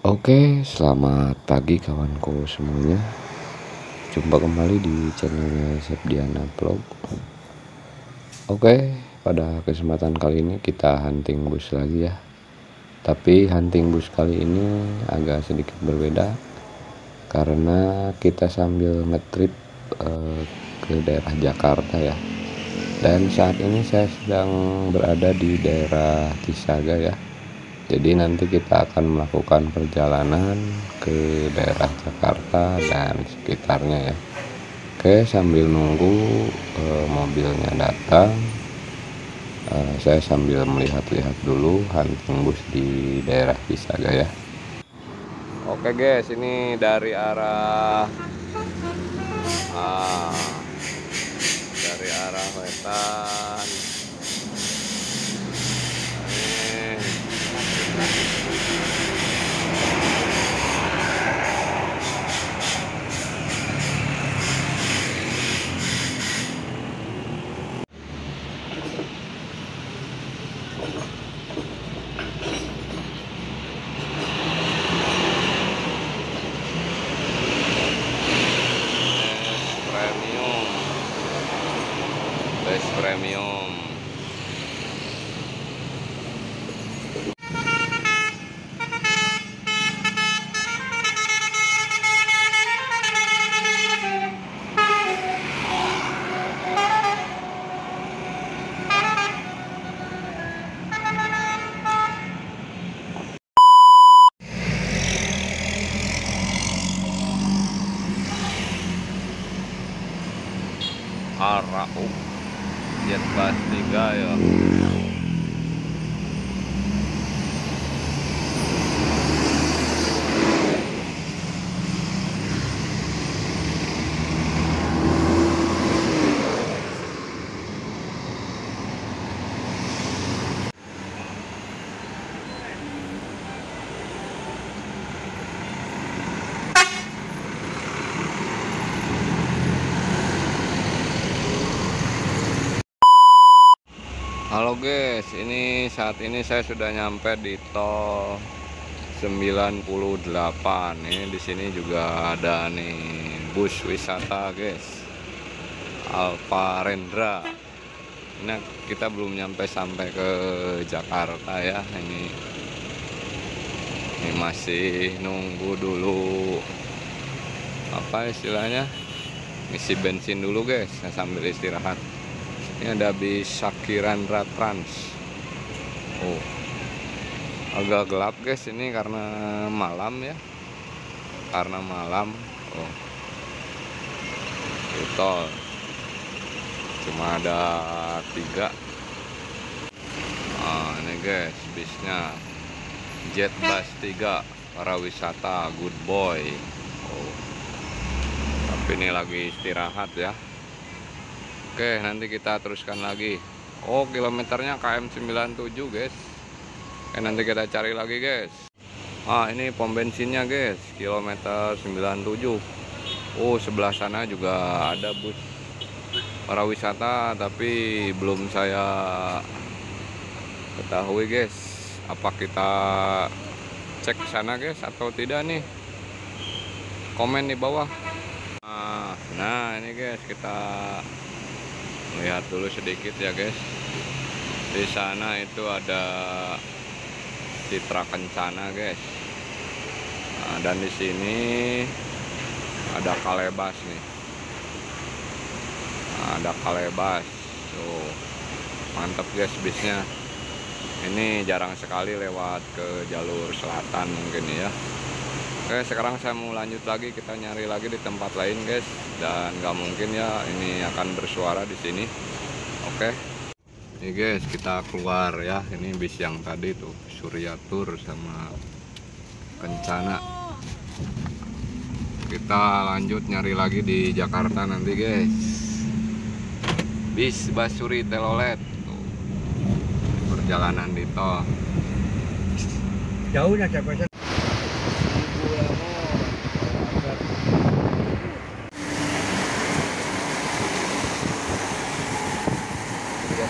Oke, selamat pagi kawanku semuanya. Jumpa kembali di channelnya Sepdiana Vlog. Oke, pada kesempatan kali ini kita hunting bush lagi ya. Tapi hunting bush kali ini agak sedikit berbeda karena kita sambil ngetrip ke daerah Jakarta ya. Dan saat ini saya sedang berada di daerah Cisaga ya. Jadi nanti kita akan melakukan perjalanan ke daerah Jakarta dan sekitarnya ya. Oke, sambil nunggu mobilnya datang, saya sambil melihat-lihat dulu hunting bush di daerah Cisaga ya. Oke guys, ini dari arah wetan. Base premium. Arauk Jet Bus 3 ya. Halo guys, saat ini saya sudah nyampe di tol 98. Ini di sini juga ada nih bus wisata guys, Alparendra. Ini kita belum sampai ke Jakarta ya. Ini masih nunggu dulu, apa istilahnya, ngisi bensin dulu guys, sambil istirahat. Ini ada bis Sakiran Trans. Oh, agak gelap guys ini karena malam ya. Oh, itu cuma ada 3. Ini guys bisnya Jet Bus 3 para wisata Good Boy. Oh, tapi ini lagi istirahat ya. Oke, nanti kita teruskan lagi. Oh, kilometernya KM 97 guys. Nanti kita cari lagi guys. Ini pom bensinnya guys, kilometer 97. Oh, sebelah sana juga ada bus para wisata, tapi belum saya ketahui guys, apa kita cek sana guys atau tidak nih. Komen di bawah. Nah ini guys, kita lihat dulu sedikit ya guys. Di sana itu ada Citra Kencana guys. Dan di sini ada Kalebas nih. Ada Kalebas. Tuh, mantap guys bisnya. Ini jarang sekali lewat ke jalur selatan mungkin ya. Oke, sekarang saya mau lanjut lagi, kita nyari lagi di tempat lain guys, dan nggak mungkin ya ini akan bersuara di sini. Oke, ini guys kita keluar ya. Ini bis yang tadi tuh Surya Tour sama Kencana. Kita lanjut nyari lagi di Jakarta nanti guys. Bis Basuri Telolet tuh. Perjalanan di tol jauh ya capek.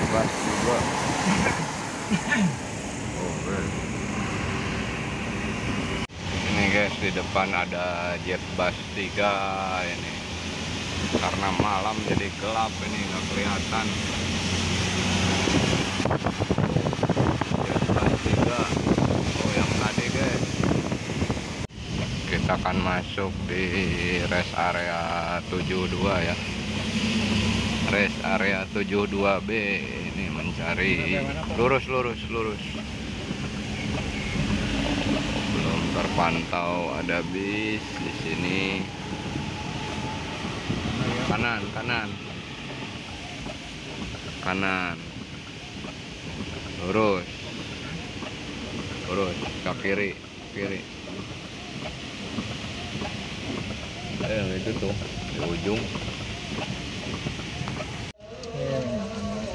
Bus juga. Oh, di depan ada Jetbus 3 ini. Karena malam jadi gelap ini, nggak kelihatan. Jetbus 3. Oh, yang tadi guys. Kita akan masuk di rest area 72 ya. Rest area 72B ini mencari lurus. Belum terpantau ada bis di sini. Kanan. Lurus ke kiri. Itu tuh di ujung.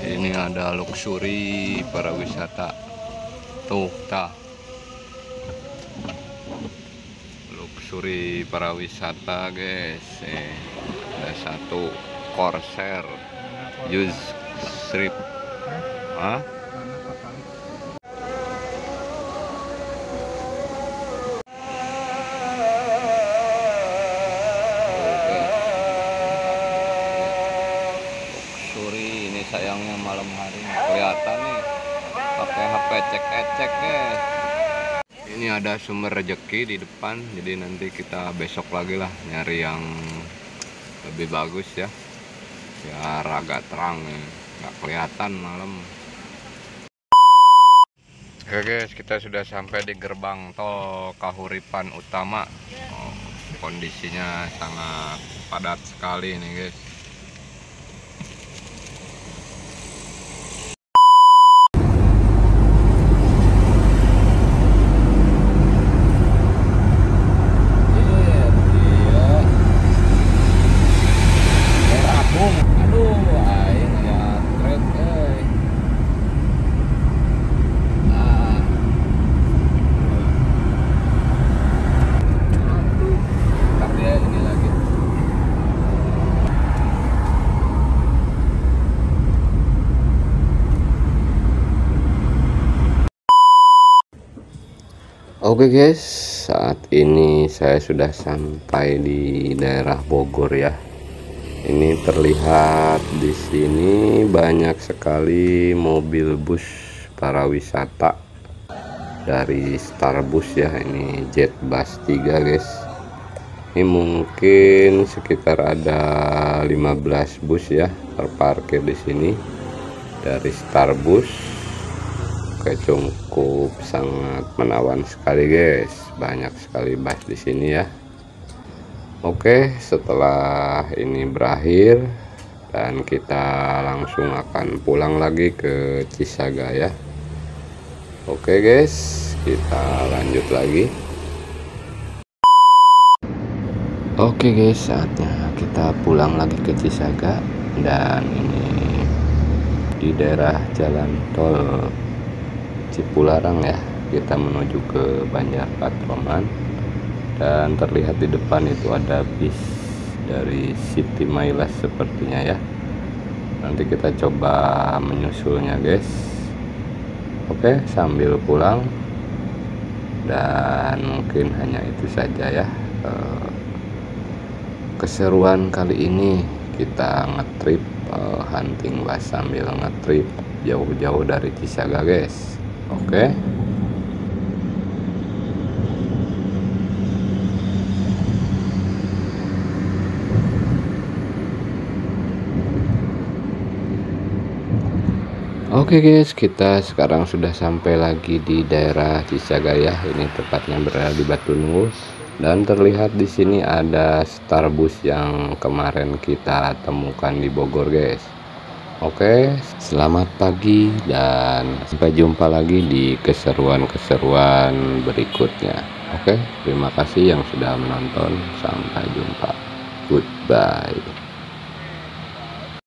Ini ada luxury para wisata. Tuh, luxury para wisata guys. Ada satu Corsair use strip. Ini sayangnya malam hari kelihatan nih pakai HP ecek guys. Ini ada sumber rejeki di depan, jadi nanti kita besok lagi lah nyari yang lebih bagus ya, biar agak terang nih, nggak kelihatan malam. Oke guys, kita sudah sampai di gerbang tol Kahuripan Utama. Kondisinya sangat padat sekali nih guys. Oke guys, saat ini saya sudah sampai di daerah Bogor ya. Ini terlihat di sini banyak sekali mobil bus para wisata dari Starbus ya. Ini Jetbus 3 guys. Ini mungkin sekitar ada 15 bus ya terparkir di sini dari Starbus. Oke, cukup sangat menawan sekali guys, banyak sekali bus di sini ya. Oke, setelah ini berakhir dan kita langsung akan pulang lagi ke Cisaga ya. Oke guys, kita lanjut lagi. Oke guys, saatnya kita pulang lagi ke Cisaga, dan ini di daerah jalan tol Cipularang ya. Kita menuju ke Banjar Patroman, dan terlihat di depan itu ada bis dari City Miles sepertinya ya. Nanti kita coba menyusulnya guys. Oke, sambil pulang, dan mungkin hanya itu saja ya keseruan kali ini. Kita ngetrip hunting bus sambil ngetrip jauh-jauh dari Cisaga guys. Oke. Oke guys, kita sekarang sudah sampai lagi di daerah Cisaga ya. Ini tepatnya berada di Batu Nunggus, dan terlihat di sini ada Starbus yang kemarin kita temukan di Bogor guys. Oke, selamat pagi dan sampai jumpa lagi di keseruan-keseruan berikutnya. Oke, terima kasih yang sudah menonton. Sampai jumpa. Goodbye.